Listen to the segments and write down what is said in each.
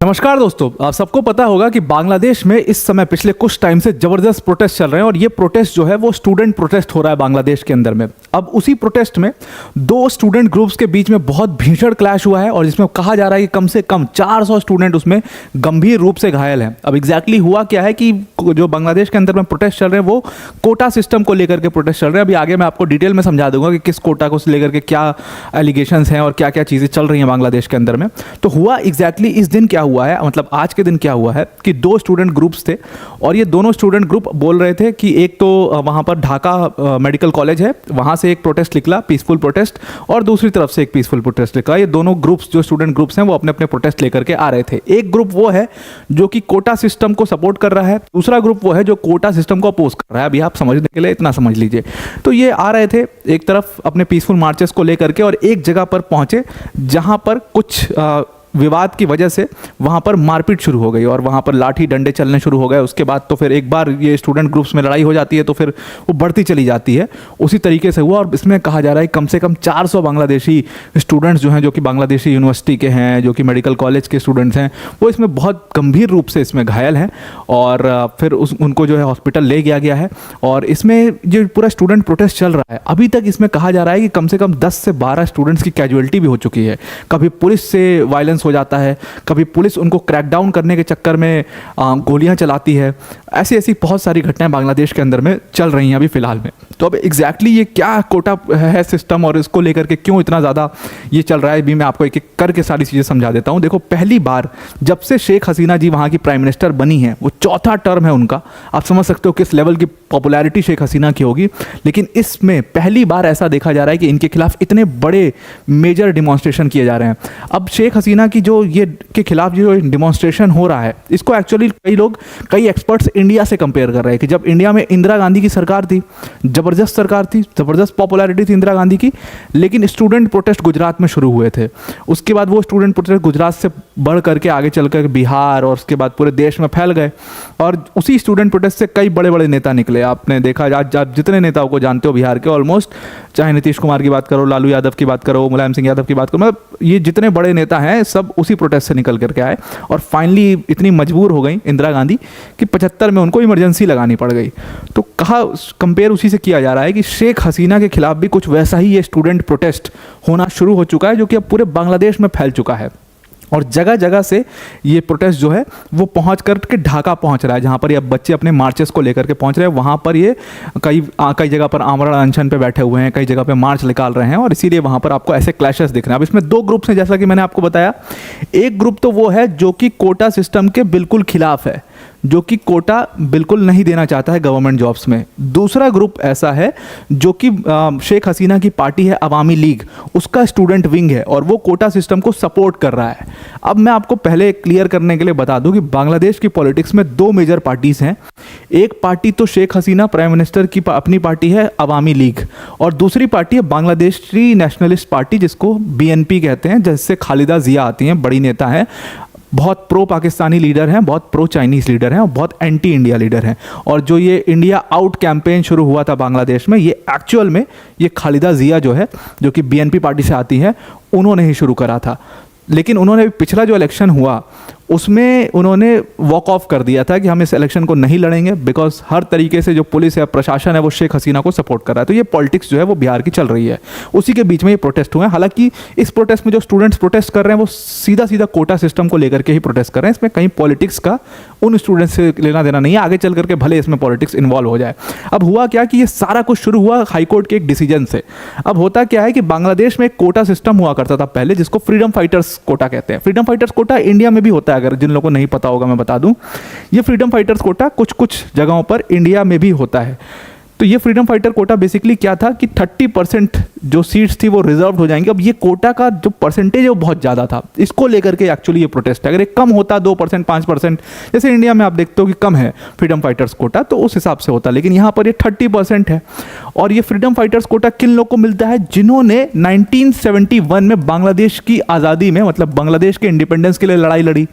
नमस्कार दोस्तों, आप सबको पता होगा कि बांग्लादेश में इस समय पिछले कुछ टाइम से जबरदस्त प्रोटेस्ट चल रहे हैं और ये प्रोटेस्ट जो है वो स्टूडेंट प्रोटेस्ट हो रहा है बांग्लादेश के अंदर में। अब उसी प्रोटेस्ट में दो स्टूडेंट ग्रुप्स के बीच में बहुत भीषण क्लैश हुआ है और जिसमें कहा जा रहा है कि कम से कम 400 स्टूडेंट उसमें गंभीर रूप से घायल हैं। अब एग्जैक्टली हुआ क्या है कि जो बांग्लादेश के अंदर में प्रोटेस्ट चल रहे हैं वो कोटा सिस्टम को लेकर के प्रोटेस्ट चल रहे हैं। अभी आगे मैं आपको डिटेल में समझा दूंगा कि किस कोटा को लेकर के क्या एलिगेशंस हैं और क्या क्या चीज़ें चल रही हैं बांग्लादेश के अंदर में। तो हुआ एग्जैक्टली इस दिन क्या हुआ है, मतलब आज के दिन क्या हुआ है कि दो स्टूडेंट ग्रुप्स थे और ये दोनों स्टूडेंट ग्रुप बोल रहे थे कि एक तो वहाँ पर ढाका मेडिकल कॉलेज है, वहाँ से एक प्रोटेस्ट निकला, पीसफुल प्रोटेस्ट, और दूसरी तरफ से एक पीसफुल प्रोटेस्ट निकला। ये दोनों ग्रुप्स जो स्टूडेंट ग्रुप्स हैं वो अपने अपने प्रोटेस्ट लेकर के आ रहे थे। एक ग्रुप वो है जो कि कोटा सिस्टम को सपोर्ट कर रहा है, दूसरा ग्रुप वो है जो कोटा सिस्टम को अपोज कर रहा है। अभी आप समझने के लिए इतना समझ लीजिए। तो ये आ रहे थे एक तरफ अपने पीसफुल मार्चेस को लेकर के और एक जगह पर पहुंचे जहां पर कुछ विवाद की वजह से वहाँ पर मारपीट शुरू हो गई और वहाँ पर लाठी डंडे चलने शुरू हो गए। उसके बाद तो फिर एक बार ये स्टूडेंट ग्रुप्स में लड़ाई हो जाती है तो फिर वो बढ़ती चली जाती है। उसी तरीके से हुआ और इसमें कहा जा रहा है कम से कम 400 बांग्लादेशी स्टूडेंट्स जो हैं, जो कि बांग्लादेशी यूनिवर्सिटी के हैं, जो कि मेडिकल कॉलेज के स्टूडेंट्स हैं, वो इसमें बहुत गंभीर रूप से इसमें घायल हैं और फिर उनको जो है हॉस्पिटल ले गया गया है। और इसमें जो पूरा स्टूडेंट प्रोटेस्ट चल रहा है, अभी तक इसमें कहा जा रहा है कि कम से कम 10 से 12 स्टूडेंट्स की कैजुअलिटी भी हो चुकी है। कभी पुलिस से वायलेंस हो जाता है, कभी पुलिस उनको क्रैकडाउन करने के चक्कर में गोलियां चलाती है। ऐसी ऐसी बहुत सारी घटनाएं बांग्लादेश के अंदर में चल रही हैं अभी फिलहाल में। तो अब एग्जैक्टली ये क्या कोटा है सिस्टम और इसको लेकर के क्यों इतना ज़्यादा ये चल रहा है, भी मैं आपको एक एक करके सारी चीज़ें समझा देता हूँ। देखो, पहली बार जब से शेख हसीना जी वहाँ की प्राइम मिनिस्टर बनी है, वो चौथा टर्म है उनका, आप समझ सकते हो किस लेवल की पॉपुलैरिटी शेख हसीना की होगी। लेकिन इसमें पहली बार ऐसा देखा जा रहा है कि इनके खिलाफ इतने बड़े मेजर डिमॉन्स्ट्रेशन किए जा रहे हैं। अब शेख हसीना की जो ये के खिलाफ जो डिमॉन्स्ट्रेशन हो रहा है, इसको एक्चुअली कई एक्सपर्ट्स इंडिया से कंपेयर कर रहे हैं कि जब इंडिया में इंदिरा गांधी की सरकार थी, जबरदस्त सरकार थी, जबरदस्त पॉपुलैरिटी थी इंदिरा गांधी की, लेकिन स्टूडेंट प्रोटेस्ट गुजरात में शुरू हुए थे। उसके बाद वो स्टूडेंट प्रोटेस्ट गुजरात से बढ़ करके आगे चलकर बिहार और उसके बाद पूरे देश में फैल गए और उसी स्टूडेंट प्रोटेस्ट से कई बड़े बड़े नेता निकले। आपने देखा, आज आप जितने नेताओं को जानते हो बिहार के ऑलमोस्ट, चाहे नीतीश कुमार की बात करो, लालू यादव की बात करो, मुलायम सिंह यादव की बात करो, मतलब ये जितने बड़े नेता हैं सब उसी प्रोटेस्ट से निकल करके आए और फाइनली इतनी मजबूर हो गई इंदिरा गांधी कि 75 में उनको इमरजेंसी लगानी पड़ गई। तो कहा, कंपेयर उसी से किया जा रहा है कि शेख हसीना के खिलाफ भी कुछ वैसा ही ये स्टूडेंट प्रोटेस्ट होना शुरू हो चुका है, जो कि अब पूरे बांग्लादेश में फैल चुका है और जगह जगह से ये प्रोटेस्ट जो है वो पहुंच कर के ढाका पहुंच रहा है, जहां पर ये बच्चे अपने मार्चेस को लेकर के पहुंच रहे हैं। वहां पर ये कई जगह पर आमरण अनशन पे बैठे हुए हैं, कई जगह पे मार्च निकाल रहे हैं और इसीलिए वहां पर आपको ऐसे क्लैशेस दिख रहे हैं। अब इसमें दो ग्रुप्स हैं, जैसा कि मैंने आपको बताया। एक ग्रुप तो वो है जो कि कोटा सिस्टम के बिल्कुल खिलाफ है, जो कि कोटा बिल्कुल नहीं देना चाहता है गवर्नमेंट जॉब्स में। दूसरा ग्रुप ऐसा है जो कि शेख हसीना की पार्टी है अवामी लीग, उसका स्टूडेंट विंग है और वो कोटा सिस्टम को सपोर्ट कर रहा है। अब मैं आपको पहले क्लियर करने के लिए बता दूं कि बांग्लादेश की पॉलिटिक्स में दो मेजर पार्टीज हैं। एक पार्टी तो शेख हसीना प्राइम मिनिस्टर की अपनी पार्टी है अवामी लीग, और दूसरी पार्टी है बांग्लादेशी नेशनलिस्ट पार्टी, जिसको BNP कहते हैं, जिससे खालिदा जिया आती हैं, बड़ी नेता हैं, बहुत प्रो पाकिस्तानी लीडर हैं, बहुत प्रो चाइनीज़ लीडर हैं और बहुत एंटी इंडिया लीडर हैं। और जो ये इंडिया आउट कैंपेन शुरू हुआ था बांग्लादेश में, ये एक्चुअल में ये खालिदा जिया जो है, जो कि BNP पार्टी से आती है, उन्होंने ही शुरू करा था। लेकिन उन्होंने पिछला जो इलेक्शन हुआ उसमें उन्होंने वॉक ऑफ कर दिया था कि हम इस इलेक्शन को नहीं लड़ेंगे, बिकॉज हर तरीके से जो पुलिस है, प्रशासन है, वो शेख हसीना को सपोर्ट कर रहा है। तो ये पॉलिटिक्स जो है वो बिहार की चल रही है, उसी के बीच में ये प्रोटेस्ट हुए हैं। हालांकि इस प्रोटेस्ट में जो स्टूडेंट्स प्रोटेस्ट कर रहे हैं वो सीधा सीधा कोटा सिस्टम को लेकर के ही प्रोटेस्ट कर रहे हैं। इसमें कहीं पॉलिटिक्स का उन स्टूडेंट्स से लेना देना नहीं है, आगे चल करके भले इसमें पॉलिटिक्स इन्वॉल्व हो जाए। अब हुआ क्या कि ये सारा कुछ शुरू हुआ हाईकोर्ट के एक डिसीजन से। अब होता क्या है कि बांग्लादेश में एक कोटा सिस्टम हुआ करता था पहले, जिसको फ्रीडम फाइटर्स कोटा कहते हैं। फ्रीडम फाइटर्स कोटा इंडिया में भी होता है, अगर जिन लोगों को नहीं पता होगा मैं बता दूं। ये फ्रीडम फाइटर्स कोटा कुछ कुछ जगहों पर इंडिया में भी होता है। तो ये फ्रीडम फाइटर कोटा बेसिकली क्या था कि 30% जो सीट्स थी वो रिजर्व हो जाएंगी। अब ये कोटा का जो परसेंटेज है वो बहुत ज़्यादा था, इसको लेकर के एक्चुअली ये प्रोटेस्ट है। अगर ये कम होता 2%, 5%, जैसे इंडिया में आप देखते हो कि कम है फ्रीडम फाइटर्स कोटा, तो उस हिसाब से होता, लेकिन यहाँ पर ये 30% है। और ये फ्रीडम फाइटर्स कोटा किन लोग को मिलता है? जिन्होंने 1971 में बांग्लादेश की आज़ादी में, मतलब बांग्लादेश के इंडिपेंडेंस के लिए लड़ाई लड़ी।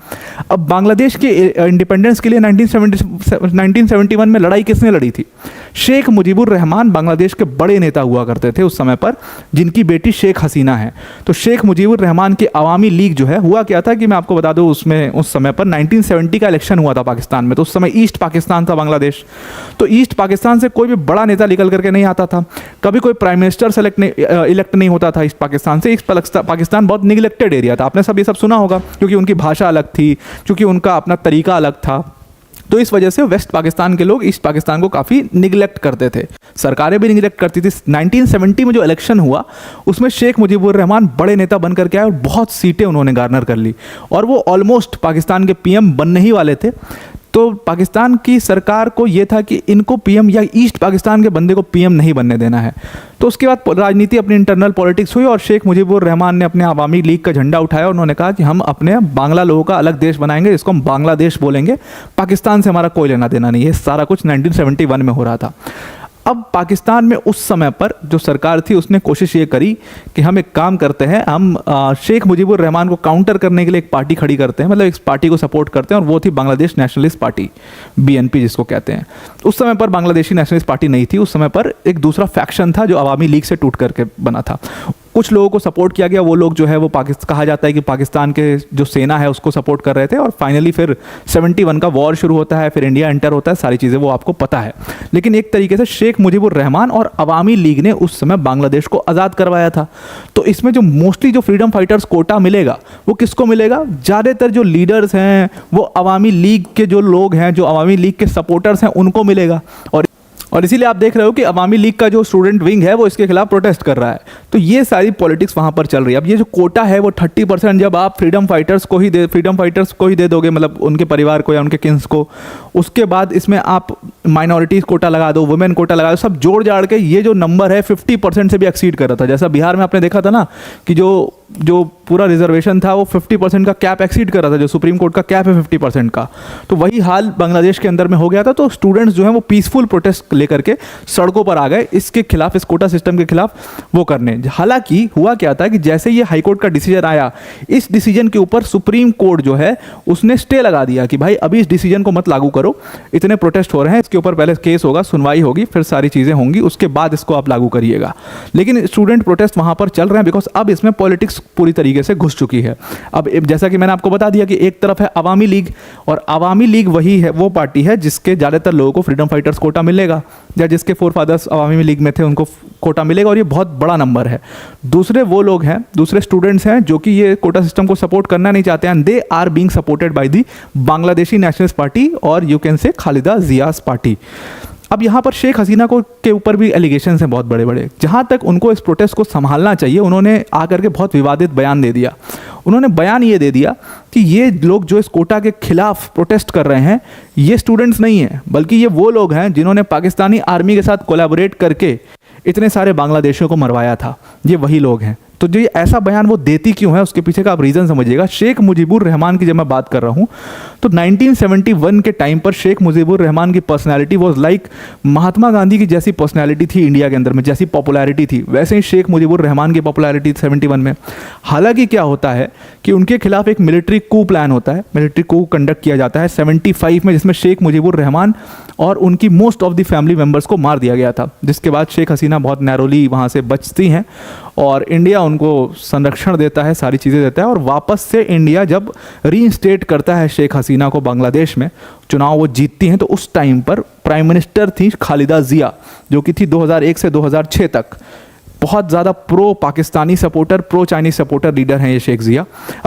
अब बांग्लादेश के इंडिपेंडेंस के लिए 1971 में लड़ाई किसने लड़ी थी? शेख मुजीबुर रहमान बांग्लादेश के बड़े नेता हुआ करते थे उस समय पर, जिनकी बेटी शेख हसीना है। तो शेख मुजीबुर रहमान की अवामी लीग जो है, हुआ क्या था कि मैं आपको बता दूं, उसमें उस समय पर 1970 का इलेक्शन हुआ था पाकिस्तान में। तो उस समय ईस्ट पाकिस्तान था बांग्लादेश। तो ईस्ट पाकिस्तान से कोई भी बड़ा नेता निकल करके नहीं आता था, कभी कोई प्राइम मिनिस्टर इलेक्ट नहीं होता था ईस्ट पाकिस्तान से। ईस्ट पाकिस्तान बहुत निगलेक्टेड एरिया था, आपने सब ये सब सुना होगा, क्योंकि उनकी भाषा अलग थी, क्योंकि उनका अपना तरीका अलग था। तो इस वजह से वेस्ट पाकिस्तान के लोग ईस्ट पाकिस्तान को काफ़ी निगलेक्ट करते थे, सरकारें भी निगलेक्ट करती थी। 1970 में जो इलेक्शन हुआ उसमें शेख मुजीबुर रहमान बड़े नेता बन करके आए और बहुत सीटें उन्होंने गार्नर कर ली, और वो ऑलमोस्ट पाकिस्तान के पीएम बनने ही वाले थे। तो पाकिस्तान की सरकार को ये था कि इनको पीएम या ईस्ट पाकिस्तान के बंदे को पीएम नहीं बनने देना है। तो उसके बाद राजनीति, अपनी इंटरनल पॉलिटिक्स हुई और शेख मुजीबुर रहमान ने अपने अवामी लीग का झंडा उठाया। उन्होंने कहा कि हम अपने बांग्ला लोगों का अलग देश बनाएंगे, इसको हम बांग्लादेश बोलेंगे, पाकिस्तान से हमारा कोई लेना देना नहीं है। सारा कुछ 1971 में हो रहा था। अब पाकिस्तान में उस समय पर जो सरकार थी उसने कोशिश ये करी कि हम एक काम करते हैं, हम शेख मुजीबुर रहमान को काउंटर करने के लिए एक पार्टी खड़ी करते हैं, मतलब एक पार्टी को सपोर्ट करते हैं, और वो थी बांग्लादेश नेशनलिस्ट पार्टी, बीएनपी जिसको कहते हैं। उस समय पर बांग्लादेशी नेशनलिस्ट पार्टी नहीं थी, उस समय पर एक दूसरा फैक्शन था जो अवामी लीग से टूट करके बना था। कुछ लोगों को सपोर्ट किया गया, वो लोग जो है वो कहा जाता है कि पाकिस्तान के जो सेना है उसको सपोर्ट कर रहे थे, और फाइनली फिर 71 का वॉर शुरू होता है, फिर इंडिया एंटर होता है, सारी चीज़ें वो आपको पता है। लेकिन एक तरीके से शेख मुजीबुर रहमान और अवामी लीग ने उस समय बांग्लादेश को आज़ाद करवाया था। तो इसमें जो मोस्टली जो फ्रीडम फाइटर्स कोटा मिलेगा वो किसको मिलेगा? ज़्यादातर जो लीडर्स हैं वो अवामी लीग के जो लोग हैं, जो अवामी लीग के सपोर्टर्स हैं, उनको मिलेगा। और इसीलिए आप देख रहे हो कि अवामी लीग का जो स्टूडेंट विंग है वो इसके खिलाफ प्रोटेस्ट कर रहा है। तो ये सारी पॉलिटिक्स वहाँ पर चल रही है। अब ये जो कोटा है वो 30% जब आप फ्रीडम फाइटर्स को ही दे दोगे, मतलब उनके परिवार को या उनके किन्स को, उसके बाद इसमें आप माइनॉरिटीज़ कोटा लगा दो, वुमेन कोटा लगा दो, सब जोड़ जाड़ के ये जो नंबर है 50% से भी एक्सीड कर रहा था। जैसा बिहार में आपने देखा था ना कि जो पूरा रिजर्वेशन था वो 50% का कैप एक्सीड कर रहा था, जो सुप्रीम कोर्ट का कैप है 50% का। तो वही हाल बांग्लादेश के अंदर में हो गया था। तो स्टूडेंट्स जो हैं वो पीसफुल प्रोटेस्ट लेकर के सड़कों पर आ गए इसके खिलाफ, इस कोटा सिस्टम के खिलाफ वो करने। हालांकि हुआ क्या था कि जैसे ये हाईकोर्ट का डिसीजन आया, इस डिसीजन के ऊपर सुप्रीम कोर्ट जो है उसने स्टे लगा दिया कि भाई अभी इस डिसीजन को मत लागू करो, इतने प्रोटेस्ट हो रहे हैं, इसके ऊपर पहले केस होगा, सुनवाई होगी, फिर सारी चीज़ें होंगी, उसके बाद इसको आप लागू करिएगा। लेकिन स्टूडेंट प्रोटेस्ट वहाँ पर चल रहे हैं बिकॉज अब इसमें पॉलिटिक्स पूरी तरीके से घुस चुकी है। अब जैसा कि मैंने आपको बता दिया कि एक तरफ है अवामी लीग, और अवामी लीग वही है, वो पार्टी है जिसके ज़्यादातर लोगों को फ्रीडम फाइटर्स कोटा मिलेगा, या जिसके फोरफादर्स अवामी लीग में थे उनको कोटा मिलेगा, और ये बहुत बड़ा नंबर है। दूसरे वो लोग हैं, दूसरे स्टूडेंट्स हैं जो कि ये कोटा सिस्टम को सपोर्ट करना नहीं चाहते हैं। They are being supported by the Bangladeshi Nationalist Party, और you can say Khaleda जियास party. अब यहाँ पर शेख हसीना को के ऊपर भी एलिगेशंस हैं बहुत बड़े बड़े। जहाँ तक उनको इस प्रोटेस्ट को संभालना चाहिए, उन्होंने आकर के बहुत विवादित बयान दे दिया। उन्होंने बयान ये दे दिया कि ये लोग जो इस कोटा के खिलाफ प्रोटेस्ट कर रहे हैं ये स्टूडेंट्स नहीं हैं, बल्कि ये वो लोग हैं जिन्होंने पाकिस्तानी आर्मी के साथ कोलैबोरेट करके इतने सारे बांग्लादेशियों को मरवाया था, ये वही लोग हैं। तो जो ये ऐसा बयान वो देती क्यों है, उसके पीछे का आप रीज़न समझिएगा। शेख मुजीबुर रहमान की जब मैं बात कर रहा हूँ तो 1971 के टाइम पर शेख मुजीबुर रहमान की personality was like Mahatma Gandhi की जैसी पर्सनैलिटी थी इंडिया के अंदर में, जैसी पॉपुलैरिटी थी वैसे ही शेख मुजीबुर रहमान की पॉपुलैरिटी 71 में। हालांकि क्या होता है कि उनके खिलाफ एक मिलिट्री कू प्लान होता है, मिलिट्री कू कंडक्ट किया जाता है 75 में, जिसमें शेख मुजीबुर रहमान और उनकी most of the family members को मार दिया गया था, जिसके बाद शेख हसीना बहुत नैरोली वहाँ से बचती हैं और इंडिया उनको संरक्षण देता है, सारी चीज़ें देता है, और वापस से इंडिया जब रीइंस्टेट करता है शेख हसीना को बांग्लादेश में, चुनाव वो जीतती हैं, तो उस टाइम पर प्राइम मिनिस्टर थी खालिदा जिया, जो कि थी 2001 से 2006 तक। बहुत ज़्यादा pro Pakistani supporter, pro Chinese supporter leader हैं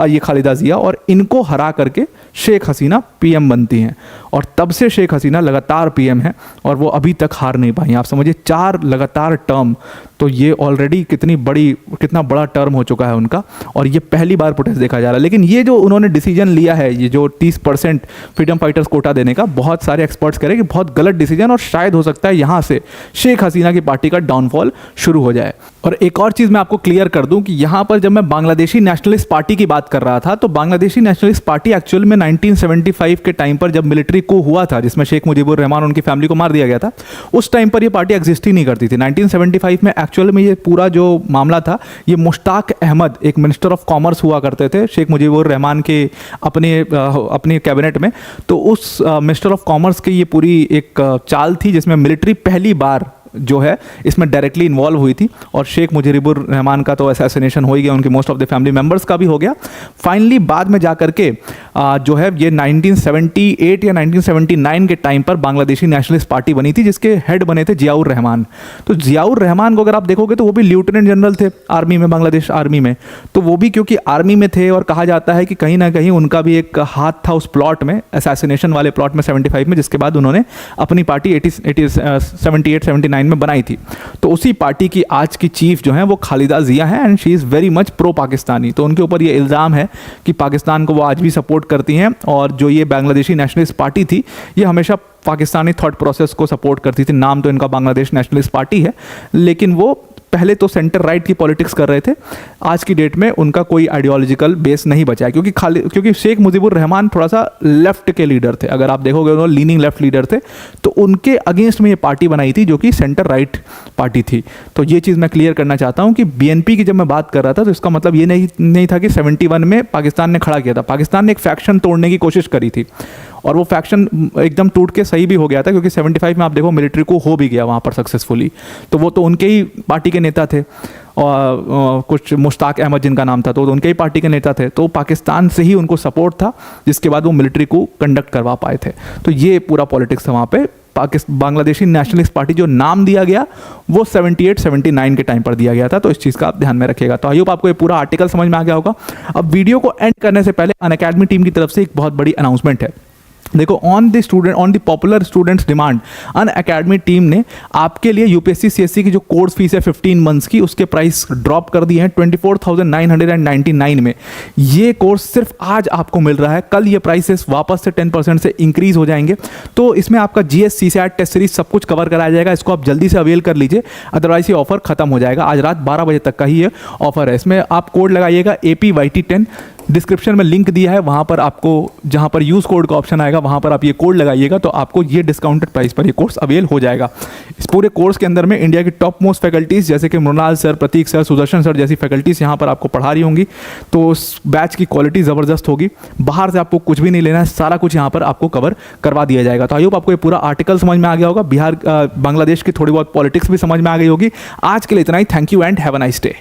ये खालिदा जिया, और इनको हरा करके शेख हसीना पीएम बनती हैं, और तब से शेख हसीना लगातार पीएम हैं और वो अभी तक हार नहीं पाई। आप समझिए 4 लगातार टर्म, तो ये ऑलरेडी कितना बड़ा टर्म हो चुका है उनका, और ये पहली बार प्रोटेस्ट देखा जा रहा है। लेकिन ये जो उन्होंने डिसीजन लिया है, ये जो 30% फ्रीडम फाइटर्स कोटा देने का, बहुत सारे एक्सपर्ट्स कह रहे हैं कि बहुत गलत डिसीजन, और शायद हो सकता है यहाँ से शेख हसीना की पार्टी का डाउनफॉल शुरू हो जाए। और एक और चीज़ मैं आपको क्लियर कर दूं कि यहाँ पर जब मैं बांग्लादेशी नेशनलिस्ट पार्टी की बात कर रहा था, तो बांग्लादेशी नेशनलिस्ट पार्टी एक्चुअल में 1975 के टाइम पर जब मिलिट्री को हुआ था, जिसमें शेख मुजीबुर रहमान उनकी फैमिली को मार दिया गया था, उस टाइम पर ये पार्टी एग्जिस्ट ही नहीं करती थी। 1975 में एक्चुअल में ये पूरा जो मामला था, ये मुश्ताक अहमद एक मिनिस्टर ऑफ कॉमर्स हुआ करते थे शेख मुजीबुर रहमान के अपने कैबिनेट में। तो उस मिनिस्टर ऑफ कॉमर्स की ये पूरी एक चाल थी जिसमें मिलिट्री पहली बार जो है इसमें डायरेक्टली इन्वॉल्व हुई थी। और शेख मुजीबुर रहमान का तो असैसिनेशन हो ही गया, उनके most of the family members का भी हो गया। फाइनली बाद में जा करके जो है ये 1978 या 1979 के टाइम पर बांग्लादेशी नेशनलिस्ट पार्टी बनी थी, जिसके हेड बने थे जियाउर रहमान। तो जियाउर रहमान को अगर आप देखोगे तो वो भी लेफ्टिनेंट जनरल थे आर्मी में, बांग्लादेश आर्मी में। तो वो भी क्योंकि आर्मी में थे और कहा जाता है कि कहीं ना कहीं उनका भी एक हाथ था उस प्लॉट में, असैसिनेशन वाले प्लॉट में 75 में, जिसके बाद उन्होंने अपनी पार्टी 78-79 में बनाई थी। तो उसी पार्टी की आज की चीफ जो है वो खालिदा जिया है and she is very much pro Pakistani. तो उनके ऊपर ये इल्ज़ाम है कि पाकिस्तान को वो आज भी सपोर्ट करती हैं, और जो ये बांग्लादेशी नेशनलिस्ट पार्टी थी ये हमेशा पाकिस्तानी थॉट प्रोसेस को सपोर्ट करती थी। नाम तो इनका बांग्लादेश नेशनलिस्ट पार्टी है, लेकिन वो पहले तो सेंटर राइट की पॉलिटिक्स कर रहे थे। आज की डेट में उनका कोई आइडियोलॉजिकल बेस नहीं बचा है, क्योंकि शेख मुजीबुर रहमान थोड़ा सा लेफ्ट के लीडर थे। अगर आप देखोगे उन्होंने लीनिंग लेफ्ट लीडर थे, तो उनके अगेंस्ट में ये पार्टी बनाई थी जो कि सेंटर राइट पार्टी थी। तो ये चीज़ मैं क्लियर करना चाहता हूँ कि बीएनपी की जब मैं बात कर रहा था तो इसका मतलब ये नहीं था कि 71 में पाकिस्तान ने खड़ा किया था। पाकिस्तान ने एक फैक्शन तोड़ने की कोशिश करी थी और वो फैक्शन एकदम टूट के सही भी हो गया था, क्योंकि 75 में आप देखो मिलिट्री को हो भी गया वहाँ पर सक्सेसफुली। तो वो तो उनके ही पार्टी के नेता थे, और कुछ मुश्ताक अहमद जिनका नाम था, तो उनके ही पार्टी के नेता थे। तो पाकिस्तान से ही उनको सपोर्ट था, जिसके बाद वो मिलिट्री को कंडक्ट करवा पाए थे। तो ये पूरा पॉलिटिक्स था वहाँ पे। बांग्लादेशी नेशनलिस्ट पार्टी जो नाम दिया गया वो 78-79 के टाइम पर दिया गया था। तो इस चीज़ का आप ध्यान में रखिएगा। तो आई होप आपको ये पूरा आर्टिकल समझ में आ गया होगा। अब वीडियो को एंड करने से पहले अनअकैडमी टीम की तरफ से एक बहुत बड़ी अनाउंसमेंट है। देखो, on the popular students demand Unacademy team ने आपके लिए यूपीएससी सीएससी की जो कोर्स फीस है 15 मंथ्स की, उसके प्राइस ड्रॉप कर दिए हैं 24,999 में। ये कोर्स सिर्फ आज आपको मिल रहा है, कल ये प्राइसेस वापस से 10% से इंक्रीज हो जाएंगे। तो इसमें आपका जीएस सीसैट टेस्ट सीरीज सब कुछ कवर कराया जाएगा। इसको आप जल्दी से अवेल कर लीजिए, अदरवाइज ये ऑफर खत्म हो जाएगा। आज रात 12 बजे तक का ही ये ऑफर है। इसमें आप कोड लगाइएगा APYT10, डिस्क्रिप्शन में लिंक दिया है, वहाँ पर आपको जहाँ पर यूज़ कोड का ऑप्शन आएगा वहाँ पर आप ये कोड लगाइएगा, तो आपको ये डिस्काउंटेड प्राइस पर ये कोर्स अवेल हो जाएगा। इस पूरे कोर्स के अंदर में इंडिया की टॉप मोस्ट फैकल्टीज़ जैसे कि मृणाल सर, प्रतीक सर, सुदर्शन सर जैसी फैकल्टीज़ यहाँ पर आपको पढ़ा रही होंगी। तो उस बैच की क्वालिटी ज़बरदस्त होगी। बाहर से आपको कुछ भी नहीं लेना है, सारा कुछ यहाँ पर आपको कवर करवा दिया जाएगा। तो आई होप आपको ये पूरा आर्टिकल समझ में आ गया होगा। बांग्लादेश की थोड़ी बहुत पॉलिटिक्स भी समझ में आ गई होगी। आज के लिए इतना ही। Thank you and have a nice day.